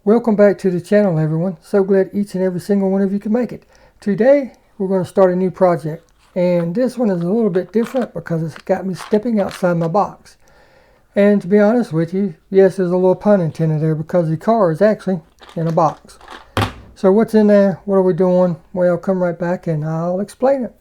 Welcome back to the channel, everyone. So glad each and every single one of you can make it. Today we're going to start a new project, and this one is a little bit different because it's got me stepping outside my box. And to be honest with you, yes, there's a little pun intended there because the car is actually in a box. So what's in there? What are we doing? Well, come right back and I'll explain it.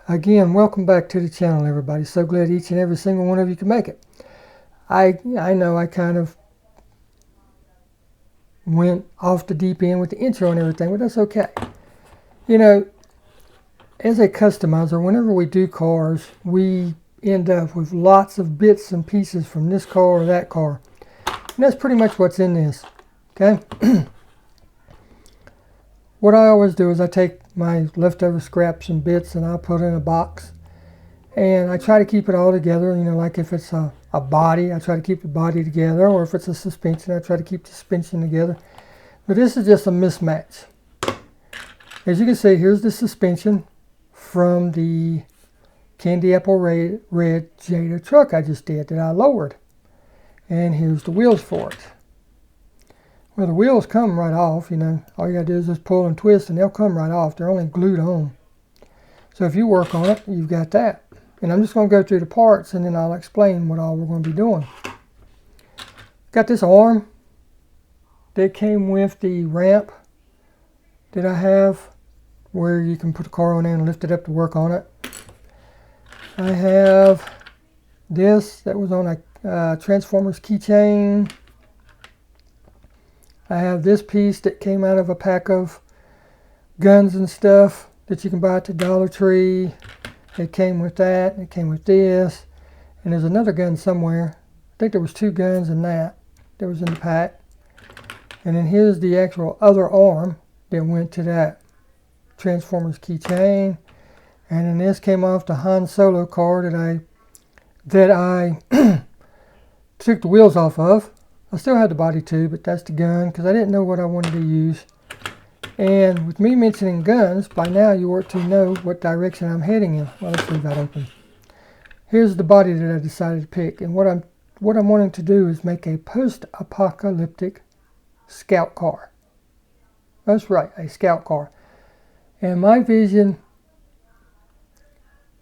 Again, welcome back to the channel, everybody. So glad each and every single one of you can make it. I know I kind of went off the deep end with the intro and everything, but that's okay. You know, as a customizer, whenever we do cars, we end up with lots of bits and pieces from this car or that car. And that's pretty much what's in this, okay? What I always do is I take my leftover scraps and bits and I'll put it in a box. And I try to keep it all together, you know, like if it's a body, I try to keep the body together, or if it's a suspension, I try to keep the suspension together. But this is just a mismatch. As you can see, here's the suspension from the candy apple red Jey Co truck I just did that I lowered. And here's the wheels for it. Well, the wheels come right off, you know. All you gotta do is just pull and twist and they'll come right off. They're only glued on. So if you work on it, you've got that. And I'm just gonna go through the parts and then I'll explain what all we're gonna be doing. Got this arm that came with the ramp that I have where you can put the car on there and lift it up to work on it. I have this that was on a Transformers keychain. I have this piece that came out of a pack of guns and stuff that you can buy at the Dollar Tree. It came with that, it came with this, and there's another gun somewhere. I think there was two guns in that was in the pack. And then here's the actual other arm that went to that Transformers keychain. And then this came off the Han Solo car that I took the wheels off of. I still had the body too, but that's the gun because I didn't know what I wanted to use. And with me mentioning guns, by now you ought to know what direction I'm heading in. Well, let's leave that open. Here's the body that I decided to pick, and what I'm wanting to do is make a post-apocalyptic scout car. That's right, a scout car. And my vision,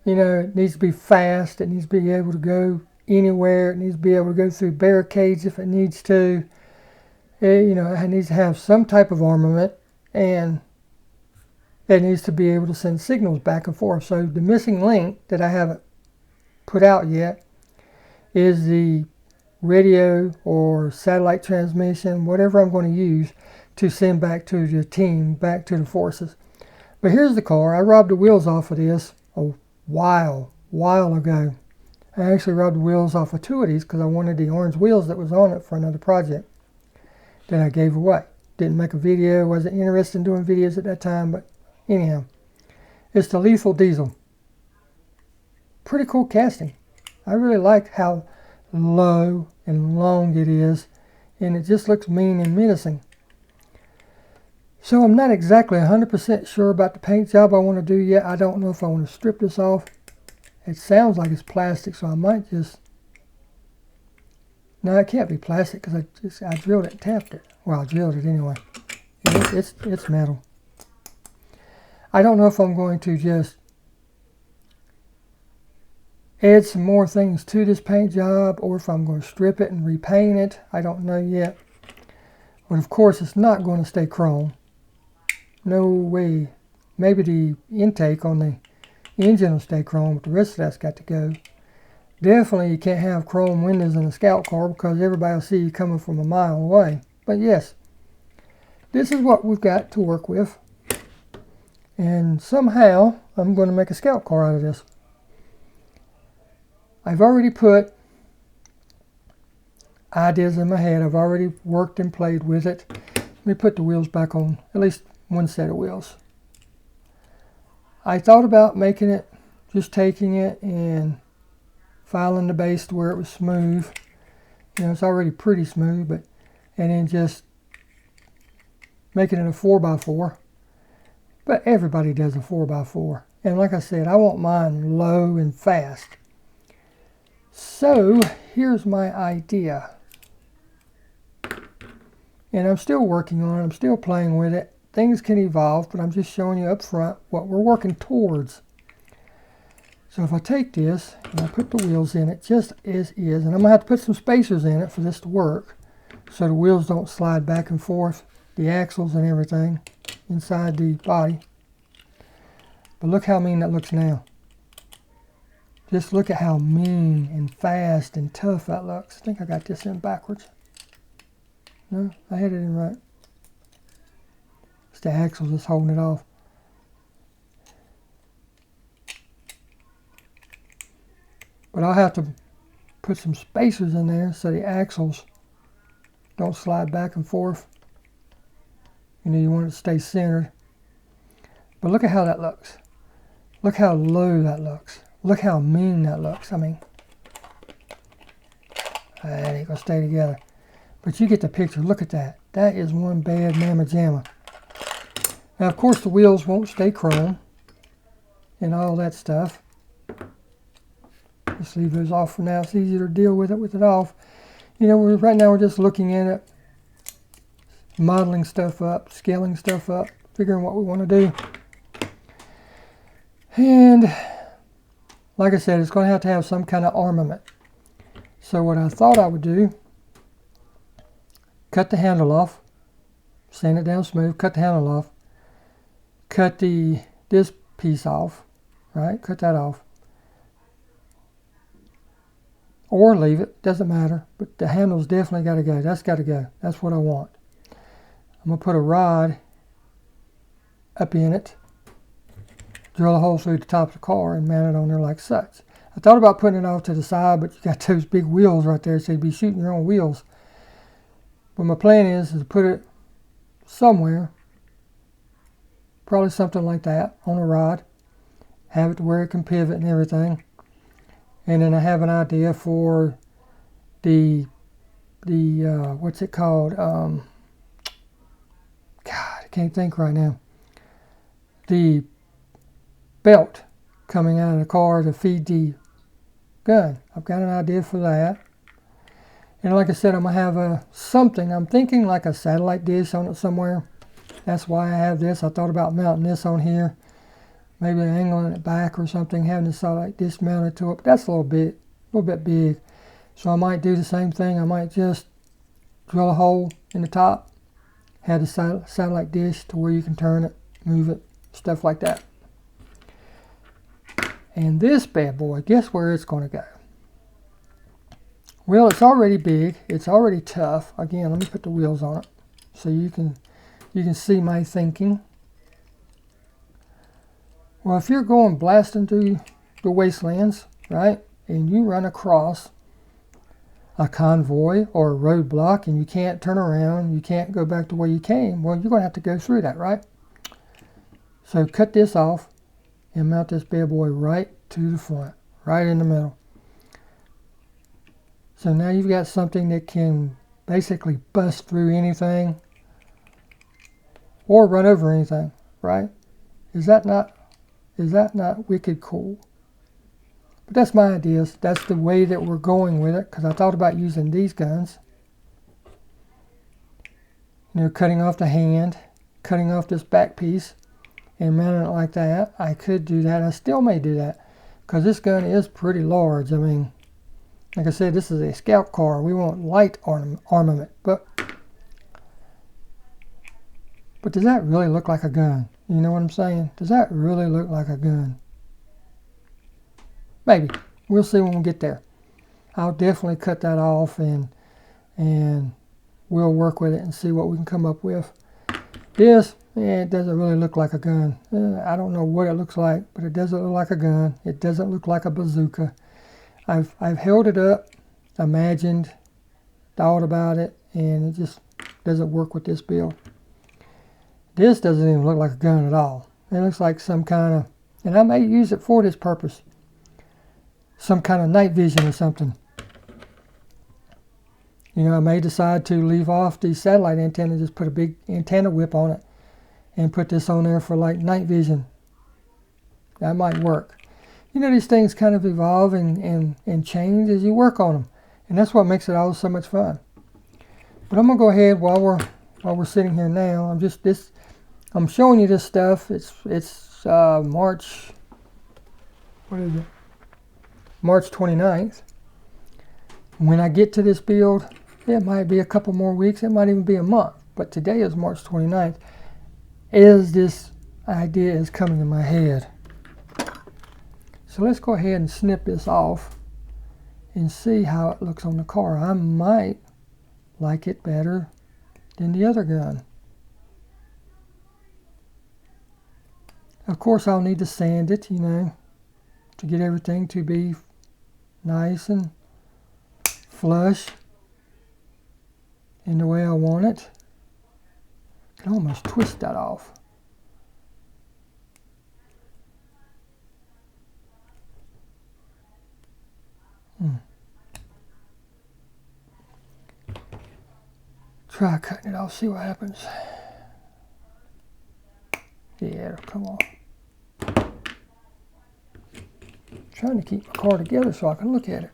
you know, it needs to be fast. It needs to be able to go anywhere. It needs to be able to go through barricades if it needs to. You know, it needs to have some type of armament, and it needs to be able to send signals back and forth. So the missing link that I haven't put out yet is the radio or satellite transmission, whatever I'm going to use to send back to the team, back to the forces. But here's the car. I robbed the wheels off of this a while ago. I actually robbed the wheels off of two of these because I wanted the orange wheels that was on it for another project that I gave away. Didn't make a video, wasn't interested in doing videos at that time, but anyhow. It's the Lethal Diesel. Pretty cool casting. I really like how low and long it is, and it just looks mean and menacing. So I'm not exactly 100% sure about the paint job I want to do yet. I don't know if I want to strip this off. It sounds like it's plastic, so I might just... No, it can't be plastic because I drilled it and tapped it. Well, I drilled it anyway. It's metal. I don't know if I'm going to just add some more things to this paint job or if I'm going to strip it and repaint it. I don't know yet. But of course, it's not going to stay chrome. No way. Maybe the intake on the engine will stay chrome, but the rest of that's got to go. Definitely you can't have chrome windows in a scout car because everybody will see you coming from a mile away. But yes, this is what we've got to work with. And somehow I'm going to make a scout car out of this. I've already put ideas in my head. I've already worked and played with it. Let me put the wheels back on, at least one set of wheels. I thought about making it, just taking it and filing the base to where it was smooth You know, it's already pretty smooth, but, and then just making it a 4x4. But everybody does a 4x4. And like I said, I want mine low and fast. So here's my idea. And I'm still working on it. I'm still playing with it. Things can evolve, but I'm just showing you up front what we're working towards. So if I take this and I put the wheels in it just as is, and I'm going to have to put some spacers in it for this to work so the wheels don't slide back and forth, the axles and everything inside the body. But look how mean that looks now. Just look at how mean and fast and tough that looks. I think I got this in backwards. No, I had it in right. It's the axles that's holding it off. But I'll have to put some spacers in there so the axles don't slide back and forth. You know, you want it to stay centered. But look at how that looks. Look how low that looks. Look how mean that looks. I mean, that ain't gonna stay together. But you get the picture. Look at that. That is one bad mamma jamma. Now, of course, the wheels won't stay chrome and all that stuff. Just leave those off for now. It's easier to deal with it off. You know, right now we're just looking at it, modeling stuff up, scaling stuff up, figuring what we want to do. And like I said, it's going to have some kind of armament. So what I thought I would do, cut the handle off, sand it down smooth, cut the handle off, cut this piece off, right? Cut that off. Or leave it, doesn't matter. But the handle's definitely got to go. That's got to go. That's what I want. I'm going to put a rod up in it, drill a hole through the top of the car and mount it on there like such. I thought about putting it off to the side, but you got those big wheels right there, so you'd be shooting your own wheels. But my plan is to put it somewhere, probably something like that, on a rod, have it to where it can pivot and everything. And then I have an idea for the what's it called? God, I can't think right now. The belt coming out of the car to feed the gun. I've got an idea for that. And like I said, I'm going to have something. I'm thinking like a satellite dish on it somewhere. That's why I have this. I thought about mounting this on here. Maybe angling it back or something, having the satellite dish mounted to it. But that's a little bit big. So I might do the same thing. I might just drill a hole in the top, have the satellite dish to where you can turn it, move it, stuff like that. And this bad boy, guess where it's going to go? Well, it's already big. It's already tough. Again, let me put the wheels on it so you can see my thinking. Well, if you're going blasting through the wastelands, right, and you run across a convoy or a roadblock and you can't turn around, you can't go back to where you came, well, you're going to have to go through that, right? So cut this off and mount this bad boy right to the front, right in the middle. So now you've got something that can basically bust through anything or run over anything, right? Is that not wicked cool? But that's my ideas. That's the way that we're going with it, because I thought about using these guns. You know, cutting off the hand, cutting off this back piece, and mounting it like that. I could do that. I still may do that, because this gun is pretty large. I mean, like I said, this is a scout car. We want light armament, but does that really look like a gun? You know what I'm saying? Does that really look like a gun? Maybe. We'll see when we get there. I'll definitely cut that off and we'll work with it and see what we can come up with. This, it doesn't really look like a gun. I don't know what it looks like, but it doesn't look like a gun. It doesn't look like a bazooka. I've held it up, imagined, thought about it, and it just doesn't work with this build. This doesn't even look like a gun at all. It looks like some kind of, and I may use it for this purpose, some kind of night vision or something. You know, I may decide to leave off the satellite antenna, just put a big antenna whip on it and put this on there for like night vision. That might work. You know, these things kind of evolve and change as you work on them. And that's what makes it all so much fun. But I'm going to go ahead while we're sitting here now. I'm showing you this stuff. It's March, what is it? March 29th. When I get to this build, it might be a couple more weeks. It might even be a month. But today is March 29th. As this idea is coming to my head. So let's go ahead and snip this off and see how it looks on the car. I might like it better than the other gun. Of course, I'll need to sand it, you know, to get everything to be nice and flush in the way I want it. I can almost twist that off. Try cutting it off, see what happens. Yeah, come on. Trying to keep my car together so I can look at it.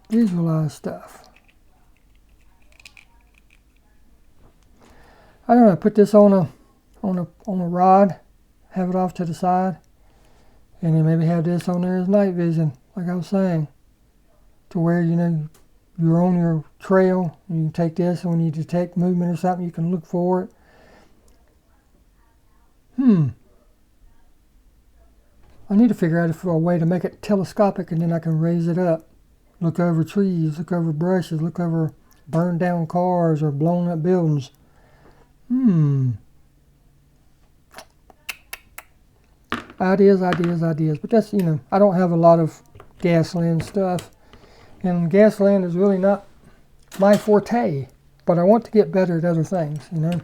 Visualize stuff. I don't know, put this on a rod, have it off to the side, and then maybe have this on there as night vision, like I was saying, to where, you know, you're on your trail, you can take this, and when you detect movement or something, you can look for it. I need to figure out a way to make it telescopic, and then I can raise it up. Look over trees, look over brushes, look over burned down cars or blown up buildings. Ideas. But that's, you know, I don't have a lot of gasland stuff. And gasland is really not my forte. But I want to get better at other things, you know.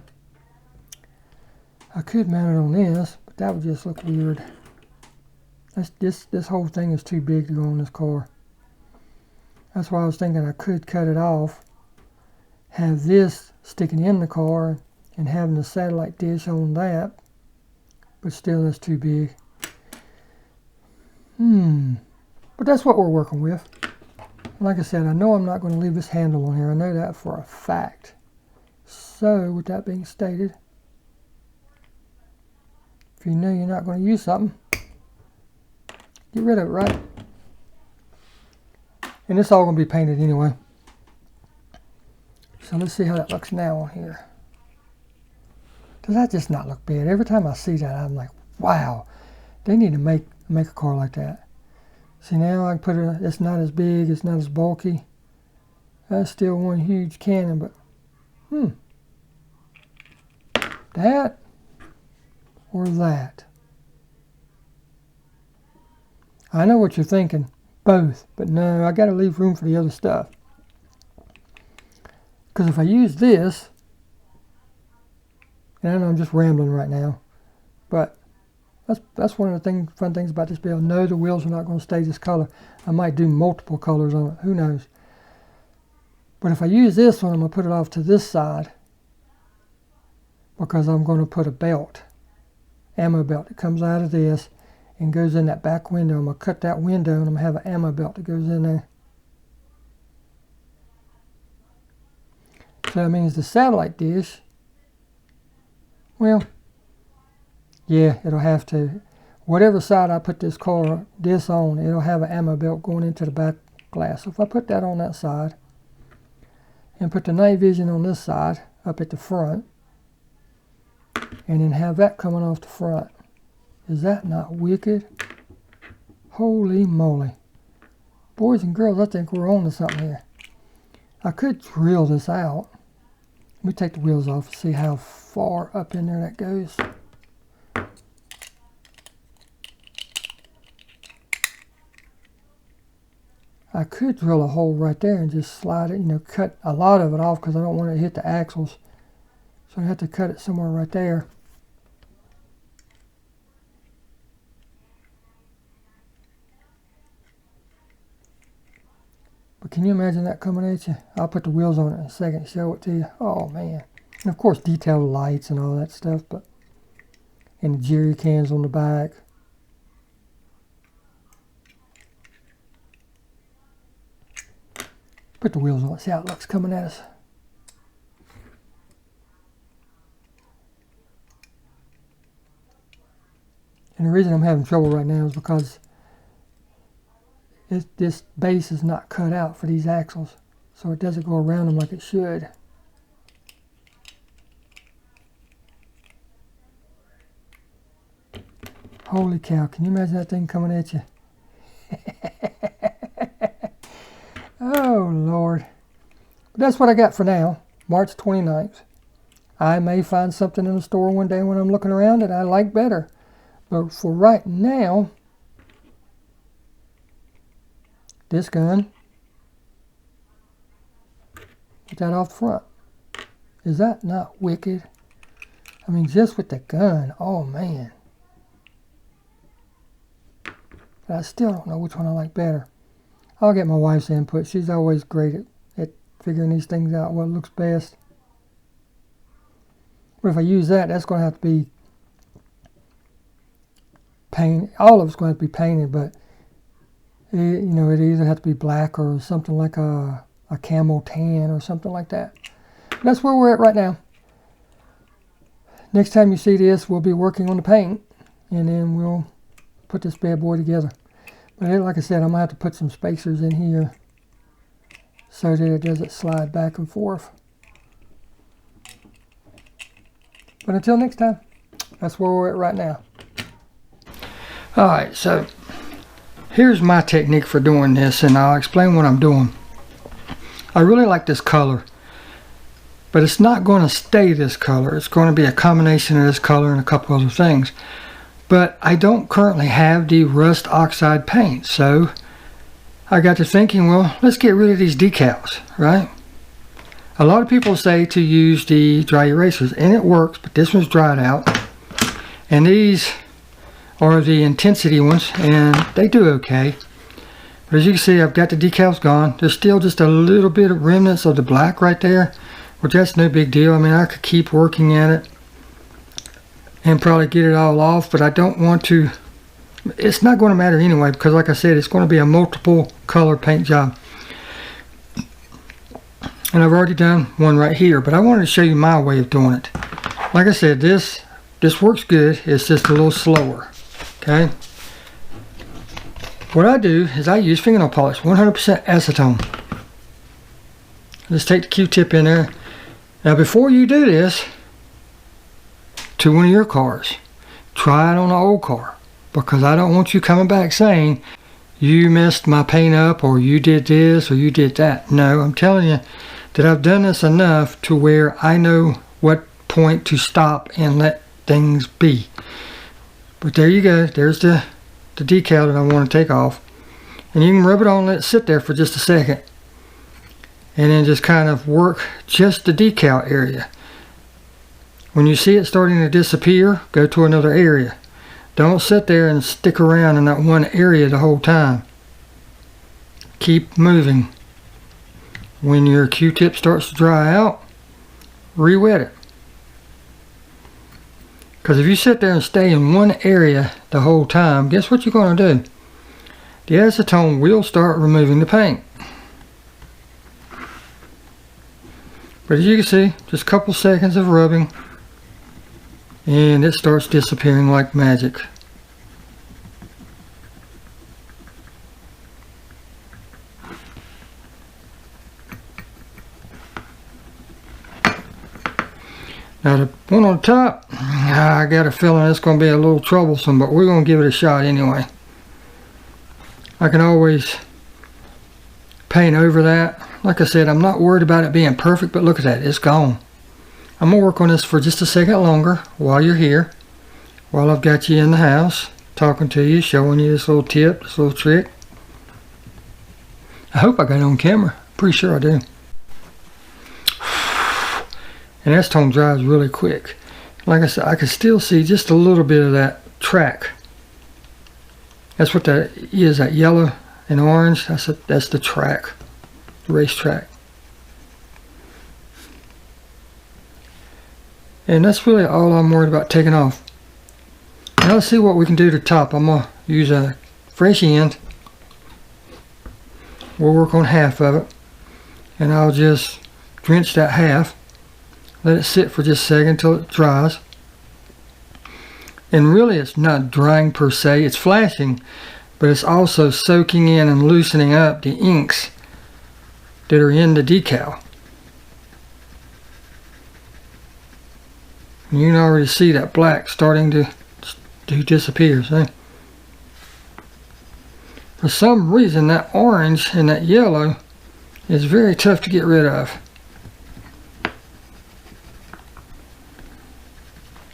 I could mount it on this, but that would just look weird. This whole thing is too big to go on this car. That's why I was thinking I could cut it off, have this sticking in the car, and having the satellite dish on that, but still that's too big. But that's what we're working with. Like I said, I know I'm not going to leave this handle on here. I know that for a fact. So, with that being stated, if you know you're not going to use something, get rid of it, right? And it's all going to be painted anyway. So let's see how that looks now on here. Does that just not look bad? Every time I see that, I'm like, wow, they need to make a car like that. See, now I can put it, it's not as big, it's not as bulky. That's still one huge cannon, but that or that. I know what you're thinking, both, but no, I got to leave room for the other stuff. Because if I use this, and I know I'm just rambling right now, but that's one of the fun things about this build. No, the wheels are not going to stay this color. I might do multiple colors on it, who knows. But if I use this one, I'm going to put it off to this side, because I'm going to put a belt, ammo belt that comes out of this and goes in that back window. I'm going to cut that window, and I'm going to have an ammo belt that goes in there. So that means the satellite dish, well, yeah, it'll have to. Whatever side I put this on, it'll have an ammo belt going into the back glass. So if I put that on that side, and put the night vision on this side, up at the front, and then have that coming off the front. Is that not wicked? Holy moly. Boys and girls, I think we're on to something here. I could drill this out. Let me take the wheels off and see how far up in there that goes. I could drill a hole right there and just slide it, you know, cut a lot of it off because I don't want it to hit the axles. So I have to cut it somewhere right there. But can you imagine that coming at you? I'll put the wheels on it in a second and show it to you. Oh man. And of course detailed lights and all that stuff, but and the jerry cans on the back. Put the wheels on it, see how it looks coming at us. And the reason I'm having trouble right now is because this base is not cut out for these axles, so it doesn't go around them like it should. Holy cow, can you imagine that thing coming at you? Oh Lord. But that's what I got for now, March 29th. I may find something in the store one day when I'm looking around that I like better. But for right now, this gun, get that off the front. Is that not wicked? I mean, just with the gun, oh man. But I still don't know which one I like better. I'll get my wife's input. She's always great at figuring these things out, what looks best. But if I use that, that's going to have to be paint. All of it's going to have to be painted, but it, you know, it either have to be black or something like a camel tan or something like that. That's where we're at right now. Next time you see this, we'll be working on the paint, and then we'll put this bad boy together. But like I said, I'm going to have to put some spacers in here so that it doesn't slide back and forth. But until next time, that's where we're at right now. Alright, so here's my technique for doing this, and I'll explain what I'm doing. I really like this color, but it's not going to stay this color. It's going to be a combination of this color and a couple other things. But I don't currently have the rust oxide paint, so I got to thinking, well, let's get rid of these decals, right? A lot of people say to use the dry erasers, and it works, but this one's dried out. And these are the intensity ones, and they do okay. But as you can see, I've got the decals gone. There's still just a little bit of remnants of the black right there, which that's no big deal. I mean, I could keep working at it and probably get it all off, but I don't want to. It's not going to matter anyway, because like I said, it's going to be a multiple color paint job. And I've already done one right here, but I wanted to show you my way of doing it. Like I said, this works good. It's just a little slower. Okay. What I do is I use fingernail polish, 100% acetone. Just take the Q-tip in there. Now before you do this to one of your cars, try it on an old car, because I don't want you coming back saying you messed my paint up, or you did this, or you did that. No, I'm telling you that I've done this enough to where I know what point to stop and let things be. But there you go. There's the decal that I want to take off. And you can rub it on and let it sit there for just a second. And then just kind of work just the decal area. When you see it starting to disappear, go to another area. Don't sit there and stick around in that one area the whole time. Keep moving. When your Q-tip starts to dry out, re-wet it. Because if you sit there and stay in one area the whole time, guess what you're going to do? The acetone will start removing the paint. But as you can see, just a couple seconds of rubbing, and it starts disappearing like magic. Now the one on the top, I got a feeling it's going to be a little troublesome, but we're going to give it a shot anyway. I can always paint over that. Like I said, I'm not worried about it being perfect, but look at that, it's gone. I'm going to work on this for just a second longer while you're here, while I've got you in the house, talking to you, showing you this little tip, this little trick. I hope I got it on camera. Pretty sure I do. And acetone dries really quick. Like I said, I can still see just a little bit of that track. That's what that is, that yellow and orange. That's the track. the racetrack. And that's really all I'm worried about taking off. Now let's see what we can do to top. I'm going to use a fresh end. We'll work on half of it. And I'll just drench that half. Let it sit for just a second until it dries. And really it's not drying per se. It's flashing. But it's also soaking in and loosening up the inks that are in the decal. You can already see that black starting to disappear. See? For some reason that orange and that yellow is very tough to get rid of.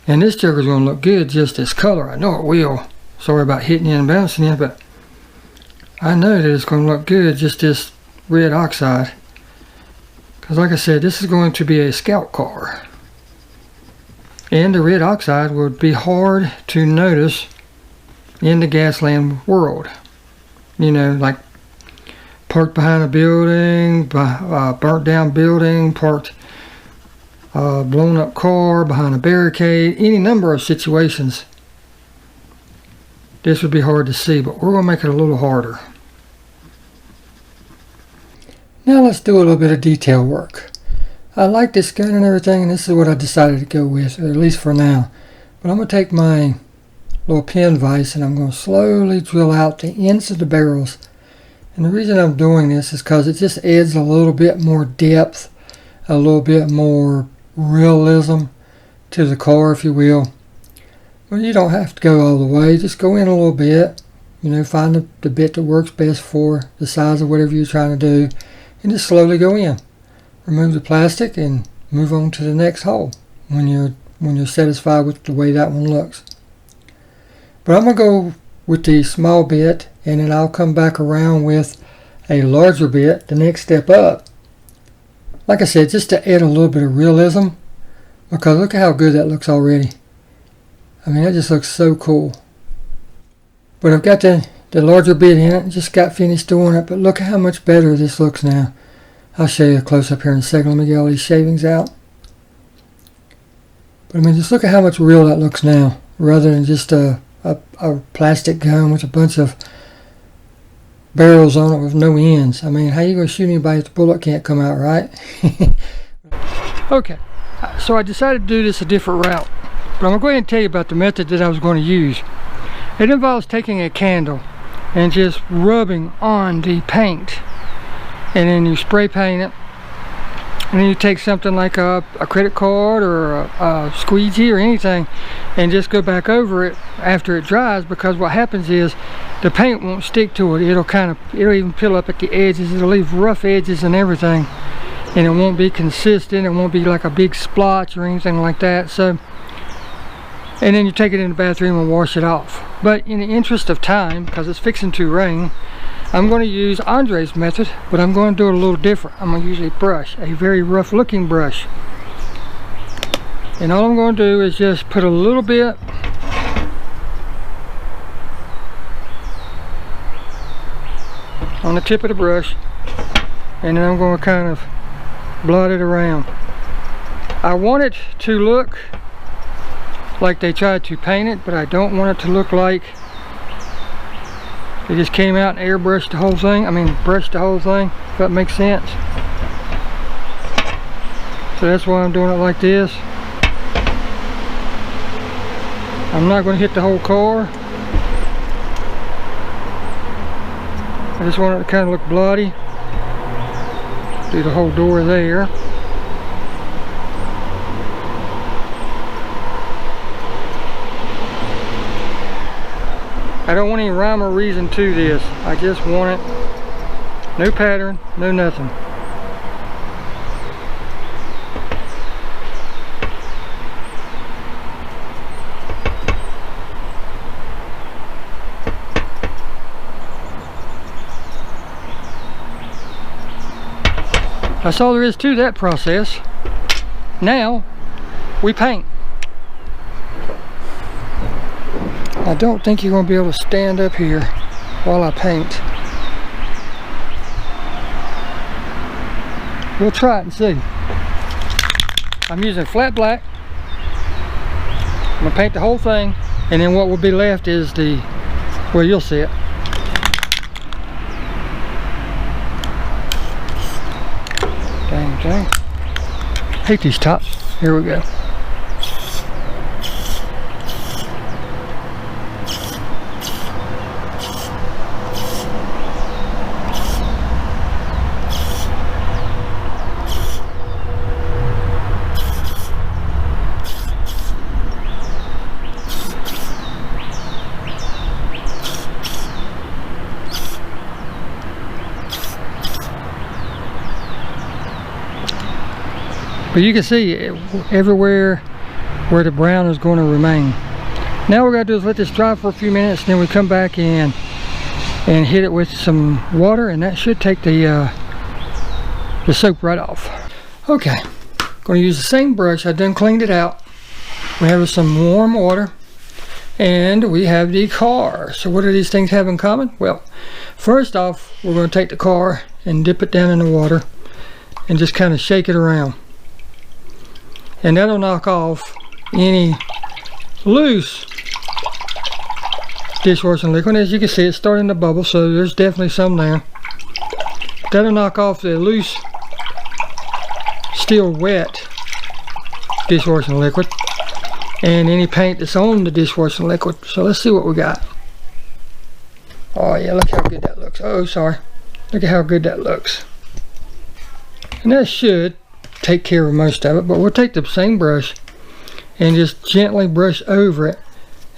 And this joker's going to look good just this color. I know it will. Sorry about hitting you and bouncing you, but I know that it's going to look good just this red oxide. Because like I said, this is going to be a scout car. And the red oxide would be hard to notice in the Gasland world. You know, like parked behind a building, burnt down building, parked blown up car, behind a barricade, any number of situations. This would be hard to see, but we're going to make it a little harder. Now let's do a little bit of detail work. I like this gun and everything, and this is what I decided to go with, at least for now. But I'm going to take my little pen vise and I'm going to slowly drill out the ends of the barrels. And the reason I'm doing this is because it just adds a little bit more depth, a little bit more realism to the car, if you will. Well, you don't have to go all the way, just go in a little bit, you know, find the bit that works best for the size of whatever you're trying to do, and just slowly go in. Remove the plastic and move on to the next hole when you're satisfied with the way that one looks. But I'm going to go with the small bit, and then I'll come back around with a larger bit the next step up. Like I said, just to add a little bit of realism, because look at how good that looks already. I mean, that just looks so cool. But I've got the larger bit in it and just got finished doing it, but look at how much better this looks now. I'll show you a close up here in a second. Let me get all these shavings out. But I mean, just look at how much real that looks now, rather than just a plastic gun with a bunch of barrels on it with no ends. I mean, how you going to shoot anybody if the bullet can't come out, right? Okay, so I decided to do this a different route. But I'm going to go ahead and tell you about the method that I was going to use. It involves taking a candle and just rubbing on the paint. And then you spray paint it, and then you take something like a credit card or a squeegee or anything and just go back over it after it dries, because what happens is the paint won't stick to it. It'll even peel up at the edges. It'll leave rough edges and everything, and it won't be consistent. It won't be like a big splotch or anything like that. So, and then you take it in the bathroom and wash it off. But in the interest of time, because it's fixing to rain, I'm going to use Andre's method, but I'm going to do it a little different. I'm going to use a brush, a very rough looking brush. And all I'm going to do is just put a little bit on the tip of the brush, and then I'm going to kind of blot it around. I want it to look like they tried to paint it, but I don't want it to look like they just came out and airbrushed the whole thing. I mean, brushed the whole thing, if that makes sense. So that's why I'm doing it like this. I'm not going to hit the whole car. I just want it to kind of look bloody. Do the whole door there. I don't want any rhyme or reason to this. I just want it. No pattern, no nothing. That's all there is to that process. Now we paint. I don't think you're going to be able to stand up here while I paint. we'll try it and see. I'm using flat black. I'm gonna paint the whole thing, and then what will be left is the, well, you'll see it. Dang, dang. Hate these tops. Here we go. But you can see everywhere where the brown is going to remain. Now what we're going to do is let this dry for a few minutes, and then we come back in and hit it with some water, and that should take the soap right off. Okay, going to use the same brush. I done cleaned it out. We have some warm water, and we have the car. So what do these things have in common? Well, first off, we're going to take the car and dip it down in the water and just kind of shake it around. And that'll knock off any loose dishwashing liquid. As you can see, it's starting to bubble, so there's definitely some there. That'll knock off the loose, still wet dishwashing liquid and any paint that's on the dishwashing liquid. So let's see what we got. Oh yeah, look how good that looks. Oh, sorry. Look at how good that looks. And that should take care of most of it, but we'll take the same brush and just gently brush over it,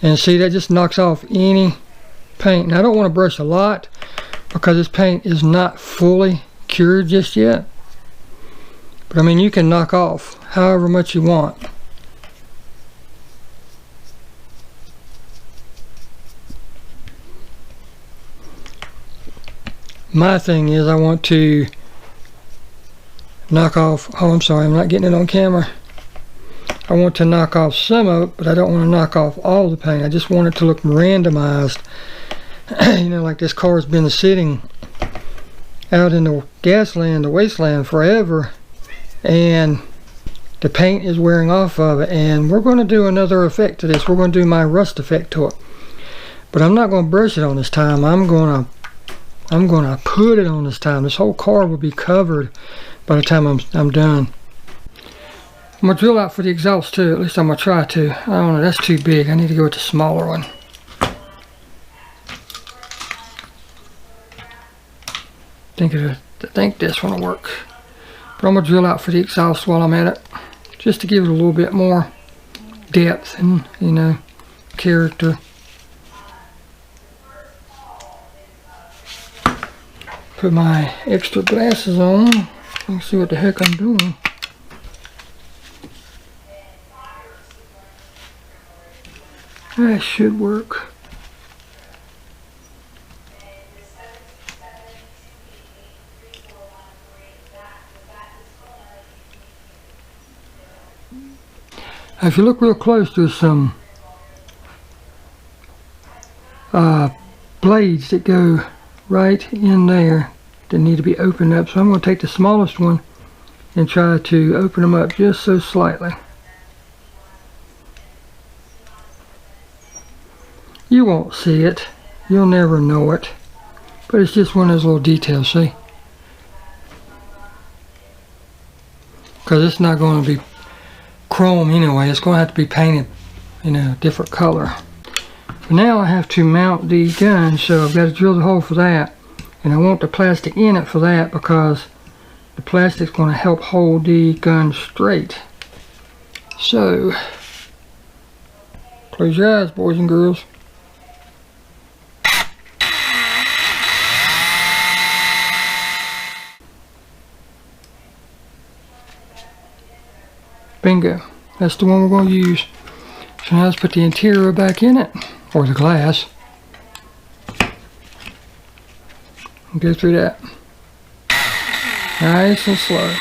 and see that just knocks off any paint. Now I don't want to brush a lot because this paint is not fully cured just yet, but I mean, you can knock off however much you want. My thing is, I want to knock off, oh I'm sorry, I'm not getting it on camera. I want to knock off some of it, but I don't want to knock off all the paint. I just want it to look randomized. You know, like this car's been sitting out in the gasland, the wasteland forever, and the paint is wearing off of it. And we're going to do another effect to this. We're going to do my rust effect to it, but I'm not going to brush it on this time. I'm going to put it on this time. This whole car will be covered by the time I'm done. I'm going to drill out for the exhaust too. At least I'm going to try to. I don't know, that's too big. I need to go with the smaller one. I think this one will work. But I'm going to drill out for the exhaust while I'm at it, just to give it a little bit more depth and, you know, character. Put my extra glasses on. Let's see what the heck I'm doing. That should work. Now, if you look real close, there's some blades that go right in there that need to be opened up. So I'm going to take the smallest one and try to open them up just so slightly. You won't see it, you'll never know it, but it's just one of those little details, see? Because it's not going to be chrome anyway, it's going to have to be painted in a different color. But now I have to mount the gun, so I've got to drill the hole for that, and I want the plastic in it for that because the plastic's going to help hold the gun straight. So, close your eyes, boys and girls. Bingo, that's the one we're going to use. So now let's put the interior back in it, or the glass, and go through that nice and slow.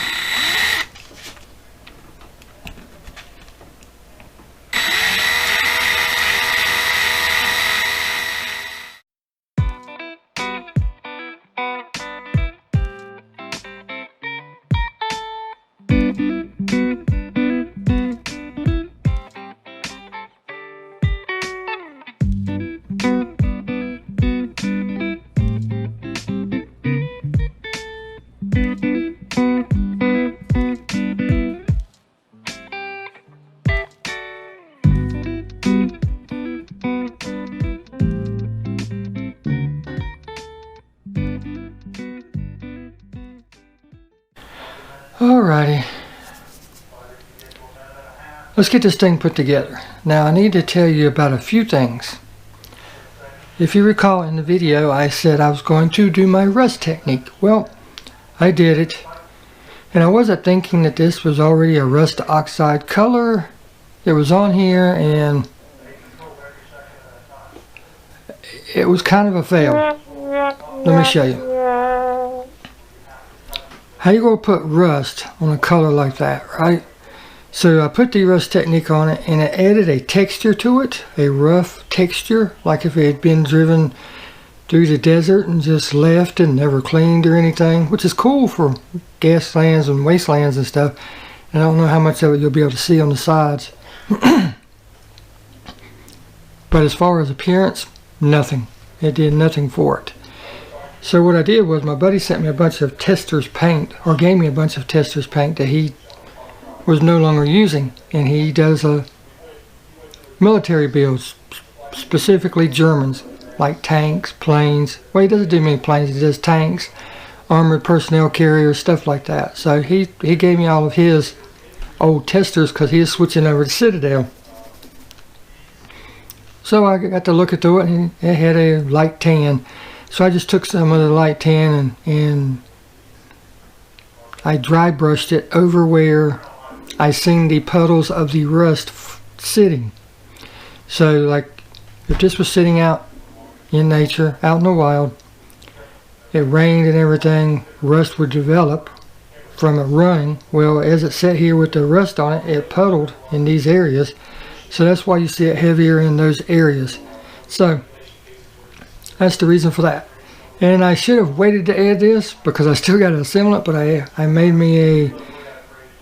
Alrighty. Let's get this thing put together. Now I need to tell you about a few things. If you recall in the video, I said I was going to do my rust technique. Well, I did it. And I wasn't thinking that this was already a rust oxide color. It was on here and it was kind of a fail. Let me show you. How you gonna put rust on a color like that, right? So I put the rust technique on it and it added a texture to it, a rough texture, like if it had been driven through the desert and just left and never cleaned or anything, which is cool for gaslands and wastelands and stuff. And I don't know how much of it you'll be able to see on the sides. But as far as appearance, nothing. It did nothing for it. So what I did was my buddy sent me a bunch of tester's paint, or gave me a bunch of tester's paint that he was no longer using, and he does military builds, specifically Germans, like tanks, planes. Well, he doesn't do many planes, he does tanks, armored personnel carriers, stuff like that. So he gave me all of his old testers because he is switching over to Citadel. So I got to look through it and it had a light tan. So I just took some of the light tan and I dry brushed it over where I seen the puddles of the rust sitting. So like if this was sitting out in nature, out in the wild, it rained and everything, rust would develop from it running. Well, as it sat here with the rust on it, it puddled in these areas. So that's why you see it heavier in those areas. So that's the reason for that. And I should have waited to add this because I still got to assemble it, but I made me a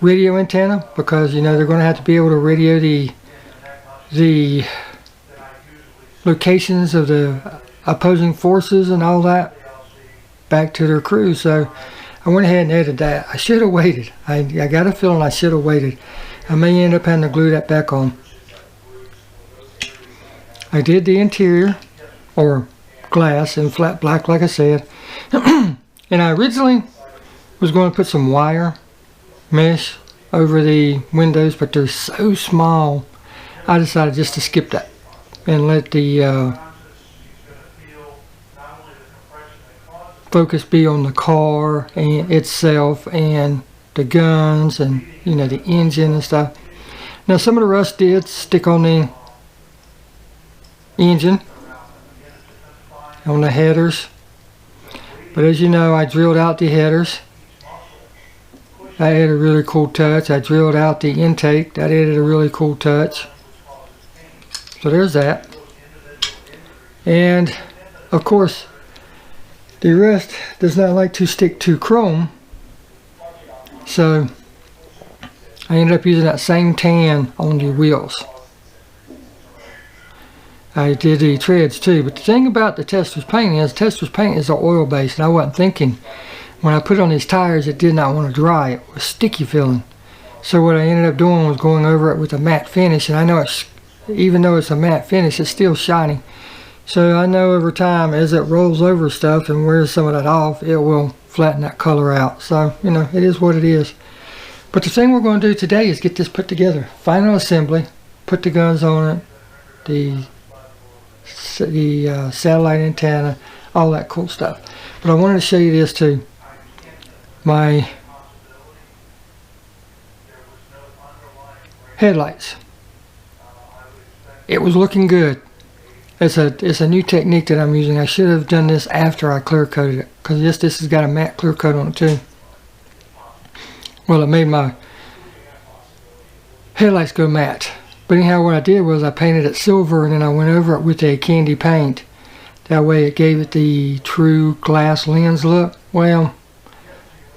radio antenna because, you know, they're going to have to be able to radio the locations of the opposing forces and all that back to their crew. So I went ahead and added that. I should have waited. I got a feeling I should have waited. I may end up having to glue that back on. I did the interior, or glass in flat black like I said. And I originally was going to put some wire mesh over the windows, but they're so small I decided just to skip that and let the focus be on the car and itself and the guns and, you know, the engine and stuff. Now some of the rust did stick on the engine, on the headers, but as you know, I drilled out the headers. That added a really cool touch. I drilled out the intake. That added a really cool touch. So there's that. And of course the rust does not like to stick to chrome, so I ended up using that same tan on the wheels. I did the treads too, but the thing about the tester's paint is an oil base, and I wasn't thinking when I put on these tires it did not want to dry. It was sticky feeling. So what I ended up doing was going over it with a matte finish, and I know it's, even though it's a matte finish, it's still shiny. So I know over time as it rolls over stuff and wears some of that off, it will flatten that color out. So, you know, it is what it is. But the thing we're going to do today is get this put together. Final assembly, put the guns on it, the satellite antenna, all that cool stuff. But I wanted to show you this too. My headlights. It was looking good. It's a new technique that I'm using. I should have done this after I clear coated it, because this has got a matte clear coat on it too. Well, it made my headlights go matte. But anyhow, what I did was I painted it silver and then I went over it with a candy paint. That way it gave it the true glass lens look. Well,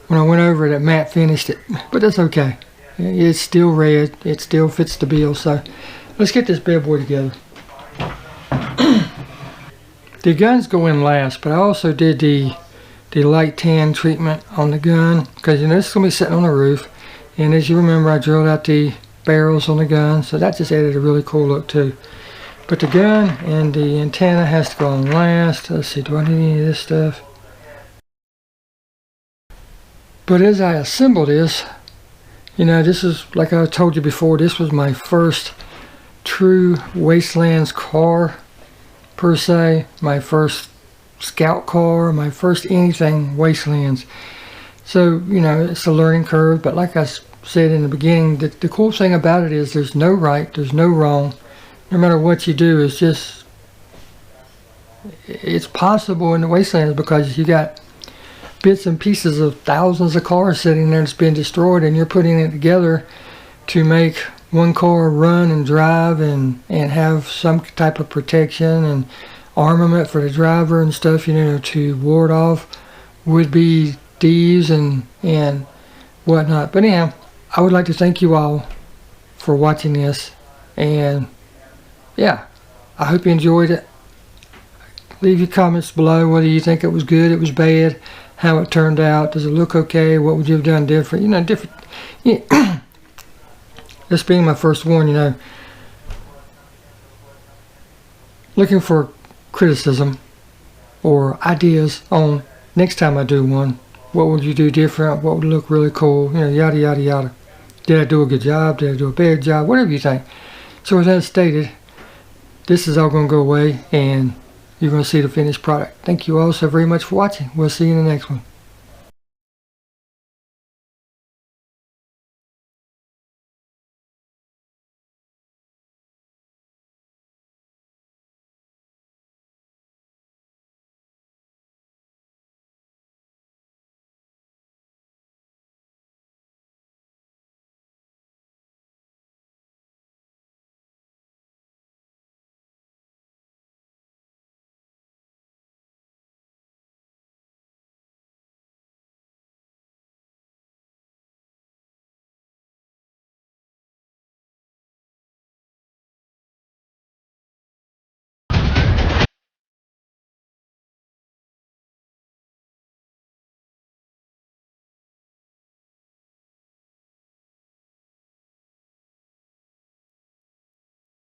when I went over it, it matte finished it. But that's okay. It's still red. It still fits the bill. So let's get this bad boy together. The guns go in last, but I also did the light tan treatment on the gun, because, you know, this is going to be sitting on the roof. And as you remember, I drilled out the barrels on the gun, so that just added a really cool look too. But the gun and the antenna has to go on last. Let's see, do I need any of this stuff? But as I assemble this, you know, this is, like I told you before, this was my first true Wastelands car, per se. My first scout car, my first anything Wastelands. So, you know, it's a learning curve, but like I said in the beginning, the cool thing about it is there's no right, there's no wrong. No matter what you do, it's possible in the Wastelands, because you got bits and pieces of thousands of cars sitting there that's been destroyed, and you're putting it together to make one car run and drive and have some type of protection and armament for the driver and stuff, you know, to ward off would-be thieves and whatnot. But anyhow, I would like to thank you all for watching this, and yeah, I hope you enjoyed it. Leave your comments below whether you think it was good, it was bad, how it turned out, does it look okay, what would you have done different, you know, different. Yeah. This being my first one, you know, looking for criticism or ideas on next time I do one. What would you do different? What would look really cool? You know, yada, yada, yada. Did I do a good job? Did I do a bad job? Whatever you think. So with that stated, this is all going to go away, and you're going to see the finished product. Thank you all so very much for watching. We'll see you in the next one.